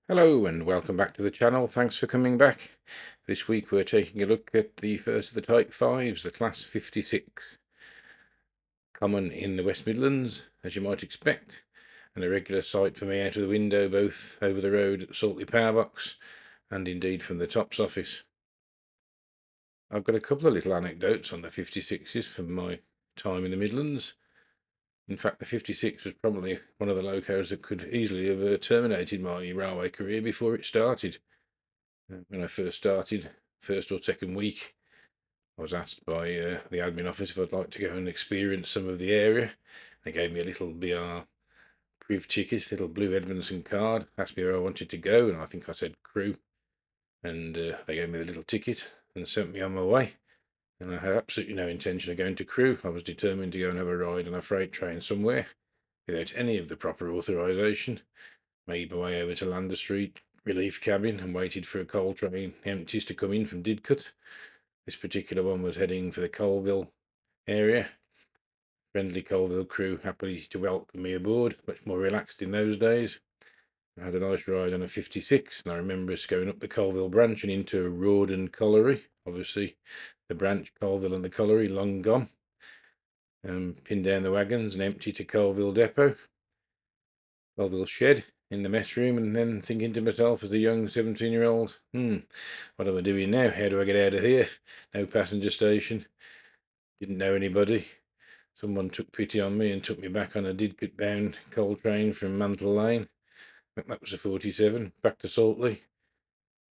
Hello and welcome back to the channel. Thanks for coming back. This week we're taking a look at the first of the Type 5s, the Class 56. Common in the West Midlands, as you might expect, and a regular sight for me out of the window, both over the road at Saltley Powerbox and indeed from the Tops office. I've got a couple of little anecdotes on the 56s from my time in the Midlands. In fact, the 56 was probably one of the locos that could easily have terminated my railway career before it started. When I first started, first or second week, I was asked by the admin office if I'd like to go and experience some of the area. They gave me a little BR Priv ticket, little blue Edmondson card, asked me where I wanted to go, and I think I said Crewe, and they gave me the little ticket and sent me on my way. And I had absolutely no intention of going to Crewe. I was determined to go and have a ride on a freight train somewhere, without any of the proper authorisation. Made my way over to Lander Street relief cabin and waited for a coal train empties to come in from Didcot. This particular one was heading for the Colville area. Friendly Colville crew happily to welcome me aboard, much more relaxed in those days. I had a nice ride on a 56, and I remember us going up the Colville branch and into Rawdon Colliery. Obviously, the branch, Colville and the colliery, long gone. Pinned down the wagons and empty to Colville depot, Colville shed in the mess room, and then thinking to myself as a young 17-year-old, what am I doing now? How do I get out of here? No passenger station. Didn't know anybody. Someone took pity on me and took me back on a Didcot-bound coal train from Mantle Lane. That was a 47, back to Saltley.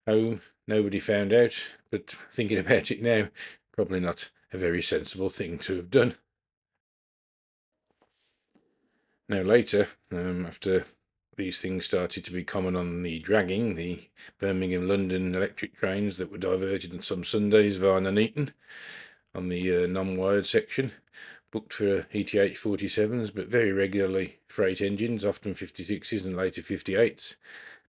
Home, nobody found out, but thinking about it now, probably not a very sensible thing to have done. Now later, after these things started to be common on the dragging, the Birmingham-London electric trains that were diverted on some Sundays via Nuneaton on the non-wired section, booked for ETH 47s, but very regularly freight engines, often 56s and later 58s.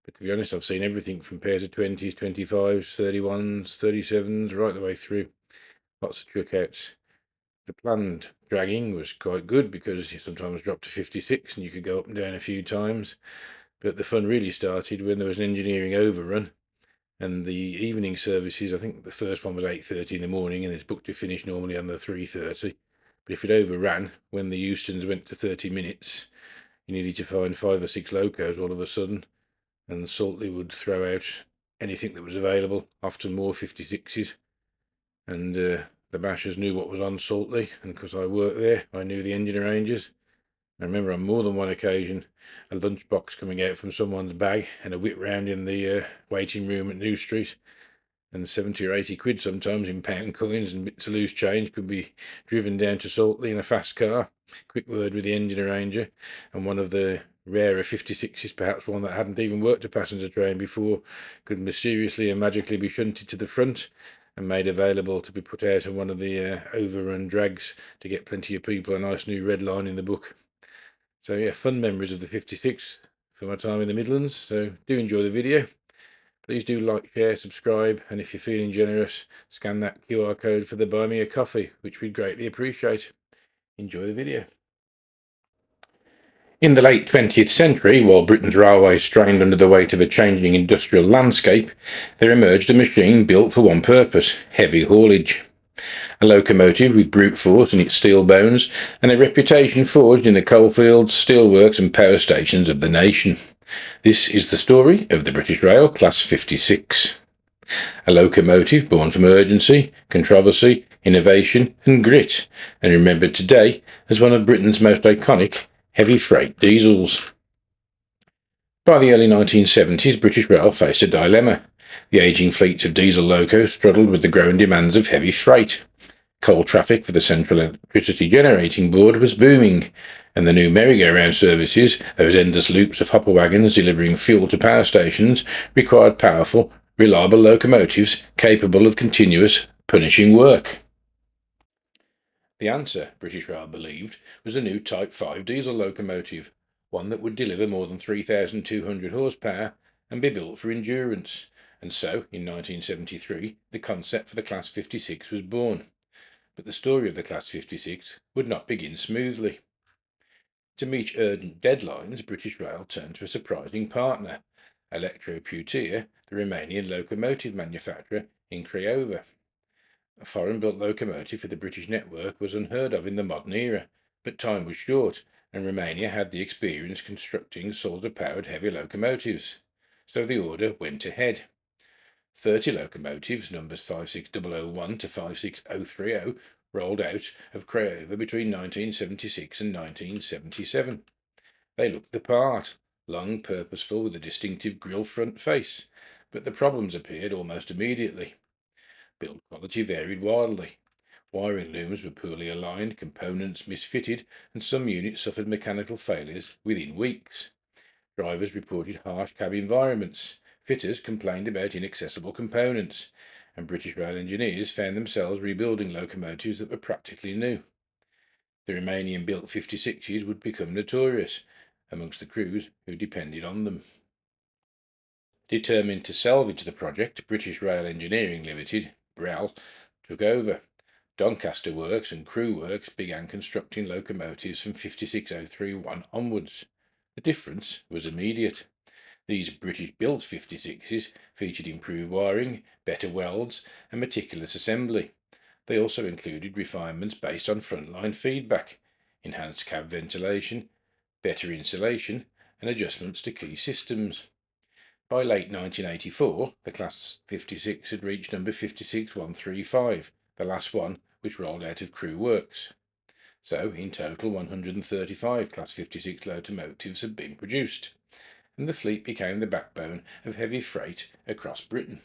But to be honest, I've seen everything from pairs of 20s, 25s, 31s, 37s, right the way through. Lots of truck outs. The planned dragging was quite good because you sometimes dropped to 56 and you could go up and down a few times. But the fun really started when there was an engineering overrun, and the evening services, I think the first one was 8:30 in the morning and it's booked to finish normally on the 3:30. But if it overran, when the Eustons went to 30 minutes, you needed to find 5 or 6 locos all of a sudden, and Saltley would throw out anything that was available, often more 56s. And the bashers knew what was on Saltley, and because I worked there, I knew the engine arrangers. I remember on more than one occasion a lunchbox coming out from someone's bag and a whip round in the waiting room at New Street, and 70 or 80 quid sometimes in pound coins and bits of loose change could be driven down to Saltley in a fast car. Quick word with the engine arranger, and one of the rarer 56s, perhaps one that hadn't even worked a passenger train before, could mysteriously and magically be shunted to the front and made available to be put out on one of the overrun drags to get plenty of people a nice new red line in the book. So yeah, fun memories of the 56 for my time in the Midlands. So do enjoy the video. Please do like, share, subscribe, and if you're feeling generous, scan that QR code for the Buy Me a Coffee, which we'd greatly appreciate. Enjoy the video. In the late 20th century, while Britain's railways strained under the weight of a changing industrial landscape, there emerged a machine built for one purpose: heavy haulage. A locomotive with brute force in its steel bones, and a reputation forged in the coalfields, steelworks and power stations of the nation. This is the story of the British Rail Class 56. A locomotive born from urgency, controversy, innovation and grit, and remembered today as one of Britain's most iconic heavy freight diesels. By the early 1970s, British Rail faced a dilemma. The ageing fleets of diesel locos struggled with the growing demands of heavy freight. Coal traffic for the Central Electricity Generating Board was booming, and the new merry-go-round services, those endless loops of hopper wagons delivering fuel to power stations, required powerful, reliable locomotives capable of continuous, punishing work. The answer, British Rail believed, was a new Type 5 diesel locomotive, one that would deliver more than 3,200 horsepower and be built for endurance. And so, in 1973, the concept for the Class 56 was born. But the story of the Class 56 would not begin smoothly. To meet urgent deadlines, British Rail turned to a surprising partner, Electroputea, the Romanian locomotive manufacturer in Craiova. A foreign-built locomotive for the British network was unheard of in the modern era, but time was short, and Romania had the experience constructing solar-powered heavy locomotives. So the order went ahead. 30 locomotives, numbers 56001 to 56030, rolled out of Craiova between 1976 and 1977. They looked the part, long, purposeful, with a distinctive grille front face, but the problems appeared almost immediately. Build quality varied wildly. Wiring looms were poorly aligned, components misfitted, and some units suffered mechanical failures within weeks. Drivers reported harsh cab environments, fitters complained about inaccessible components, and British rail engineers found themselves rebuilding locomotives that were practically new. The Romanian built 56s would become notorious amongst the crews who depended on them. Determined to salvage the project, British Rail Engineering Limited, BRAL, took over. Doncaster Works and Crew Works began constructing locomotives from 56031 onwards. The difference was immediate. These British-built 56s featured improved wiring, better welds, and meticulous assembly. They also included refinements based on frontline feedback, enhanced cab ventilation, better insulation, and adjustments to key systems. By late 1984, the Class 56 had reached number 56135, the last one which rolled out of Crew Works. So, in total, 135 Class 56 locomotives had been produced, and the fleet became the backbone of heavy freight across Britain.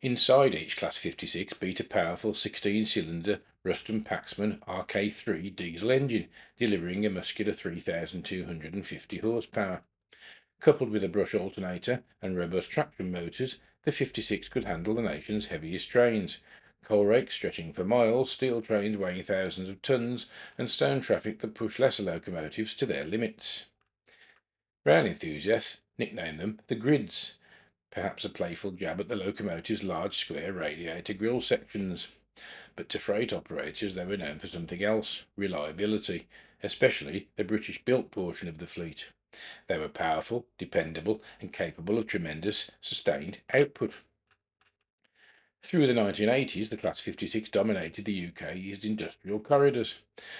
Inside each Class 56 beat a powerful 16-cylinder Ruston Paxman RK3 diesel engine, delivering a muscular 3,250 horsepower. Coupled with a brush alternator and robust traction motors, the 56 could handle the nation's heaviest trains, coal rakes stretching for miles, steel trains weighing thousands of tons, and stone traffic that pushed lesser locomotives to their limits. Rail enthusiasts nicknamed them the grids, perhaps a playful jab at the locomotive's large square radiator grille sections. But to freight operators they were known for something else: reliability, especially the British-built portion of the fleet. They were powerful, dependable, and capable of tremendous, sustained output. Through the 1980s, the Class 56 dominated the UK's industrial corridors,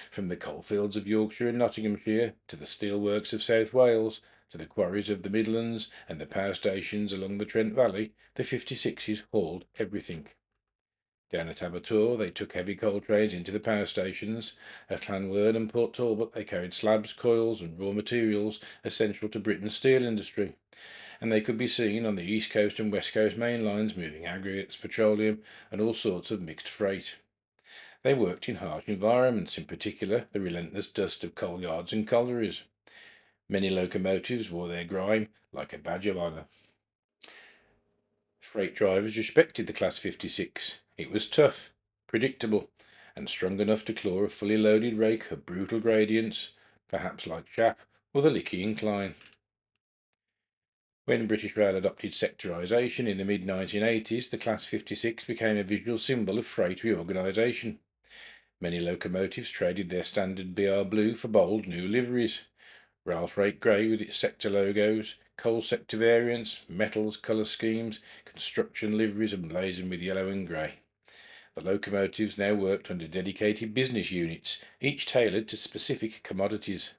from the coalfields of Yorkshire and Nottinghamshire, to the steelworks of South Wales, to the quarries of the Midlands and the power stations along the Trent Valley. The 56s hauled everything. Down at Abertour, they took heavy coal trains into the power stations. At Llanwern and Port Talbot, they carried slabs, coils, and raw materials essential to Britain's steel industry. And they could be seen on the East Coast and West Coast main lines moving aggregates, petroleum, and all sorts of mixed freight. They worked in harsh environments, in particular the relentless dust of coal yards and collieries. Many locomotives wore their grime like a badge of honour. Freight drivers respected the Class 56. It was tough, predictable, and strong enough to claw a fully loaded rake of brutal gradients, perhaps like Chap or the Lickey Incline. When British Rail adopted sectorisation in the mid-1980s, the Class 56 became a visual symbol of freight reorganisation. Many locomotives traded their standard BR blue for bold new liveries: Rail Freight Grey with its sector logos, coal sector variants, metals colour schemes, construction liveries emblazoned with yellow and grey. The locomotives now worked under dedicated business units, each tailored to specific commodities.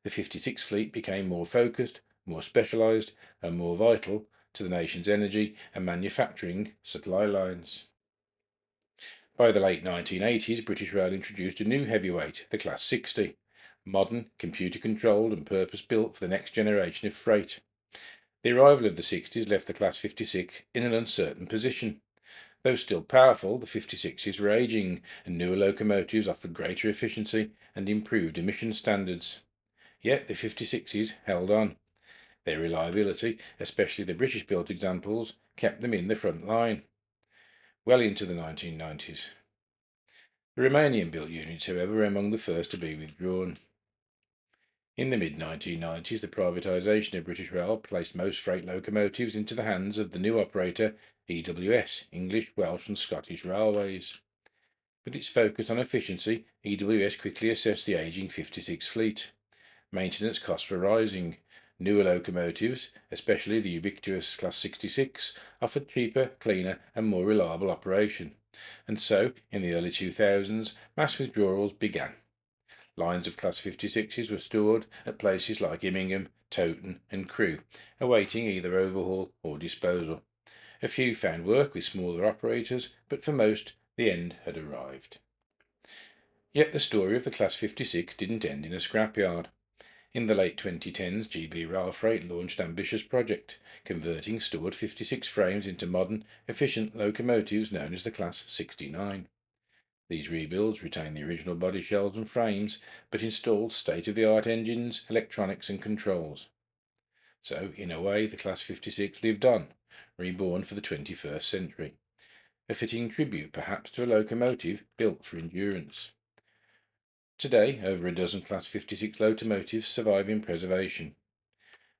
The 56 fleet became more focused, more specialised, and more vital to the nation's energy and manufacturing supply lines. By the late 1980s, British Rail introduced a new heavyweight, the Class 60, modern, computer-controlled and purpose-built for the next generation of freight. The arrival of the 60s left the Class 56 in an uncertain position. Though still powerful, the 56s were ageing, and newer locomotives offered greater efficiency and improved emission standards. Yet the 56s held on. Their reliability, especially the British-built examples, kept them in the front line well into the 1990s. The Romanian-built units, however, were among the first to be withdrawn. In the mid-1990s, the privatisation of British Rail placed most freight locomotives into the hands of the new operator EWS, English, Welsh and Scottish Railways. With its focus on efficiency, EWS quickly assessed the ageing 56 fleet. Maintenance costs were rising. Newer locomotives, especially the ubiquitous Class 66, offered cheaper, cleaner and more reliable operation, and so, in the early 2000s, mass withdrawals began. Lines of Class 56s were stored at places like Immingham, Towton and Crewe, awaiting either overhaul or disposal. A few found work with smaller operators, but for most, the end had arrived. Yet the story of the Class 56 didn't end in a scrapyard. In the late 2010s, GB Rail Freight launched an ambitious project, converting stored 56 frames into modern, efficient locomotives known as the Class 69. These rebuilds retained the original body shells and frames, but installed state-of-the-art engines, electronics and controls. So, in a way, the Class 56 lived on, reborn for the 21st century. A fitting tribute, perhaps, to a locomotive built for endurance. Today, over a dozen Class 56 locomotives survive in preservation.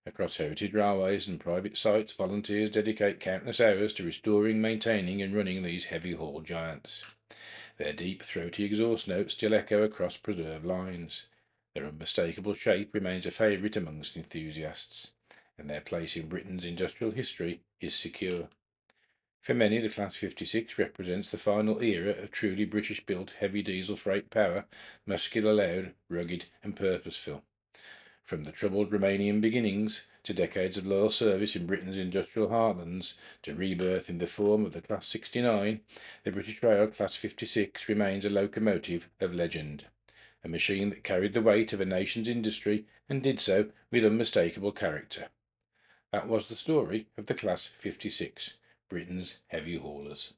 Across heritage railways and private sites, volunteers dedicate countless hours to restoring, maintaining and running these heavy-haul giants. Their deep, throaty exhaust notes still echo across preserved lines. Their unmistakable shape remains a favourite amongst enthusiasts, and their place in Britain's industrial history is secure. For many, the Class 56 represents the final era of truly British-built heavy diesel freight power, muscular, loud, rugged and purposeful. From the troubled Romanian beginnings, to decades of loyal service in Britain's industrial heartlands, to rebirth in the form of the Class 69, the British Rail Class 56 remains a locomotive of legend, a machine that carried the weight of a nation's industry and did so with unmistakable character. That was the story of the Class 56, Britain's heavy haulers.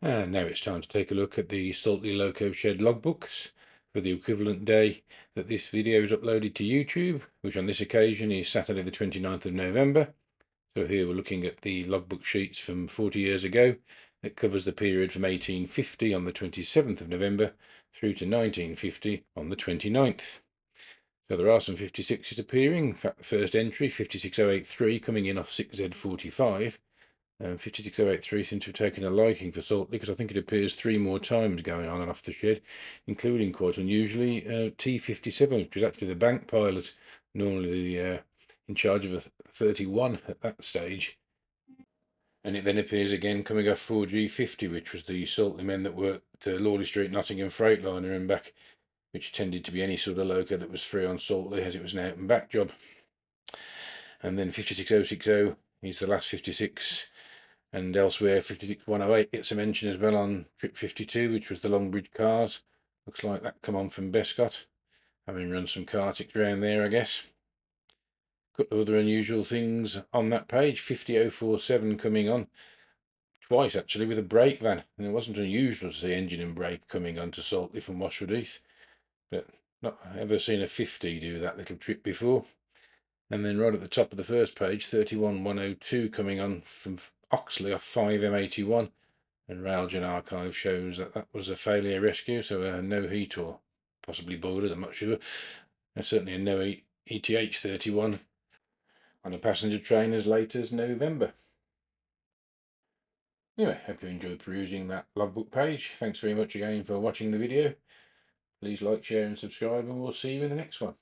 And now it's time to take a look at the Saltley Loco Shed logbooks for the equivalent day that this video is uploaded to YouTube, which on this occasion is Saturday the 29th of November. So here we're looking at the logbook sheets from 40 years ago. It covers the period from 1850 on the 27th of November through to 1950 on the 29th. So there are some 56s appearing. In fact, the first entry, 56083, coming in off 6Z45. 56083 seems to have taken a liking for Saltley, because I think it appears 3 more times going on and off the shed, including, quite unusually, T57, which was actually the bank pilot, normally in charge of a 31 at that stage. And it then appears again coming off 4G50, which was the Saltley men that worked Lawley Street Nottingham Freightliner and back, which tended to be any sort of loco that was free on Saltley, as it was an out and back job. And then 56060 is the last 56, and elsewhere 56108 gets a mention as well on trip 52, which was the Longbridge cars. Looks like that come on from Bescott, having run some Cartics around there, I guess. Couple of other unusual things on that page. 50047 coming on twice actually with a brake van, and it wasn't unusual to see engine and brake coming on to Saltley from Washwood Heath, but not ever seen a 50 do that little trip before. And then right at the top of the first page, 31102 coming on from Oxley off 5M81, and Railgen archive shows that that was a failure rescue, so no heat, or possibly boiled, I'm not sure. There's certainly a no ETH 31 on a passenger train as late as November. Anyway, hope you enjoyed perusing that logbook page. Thanks very much again for watching the video. Please like, share and subscribe, and we'll see you in the next one.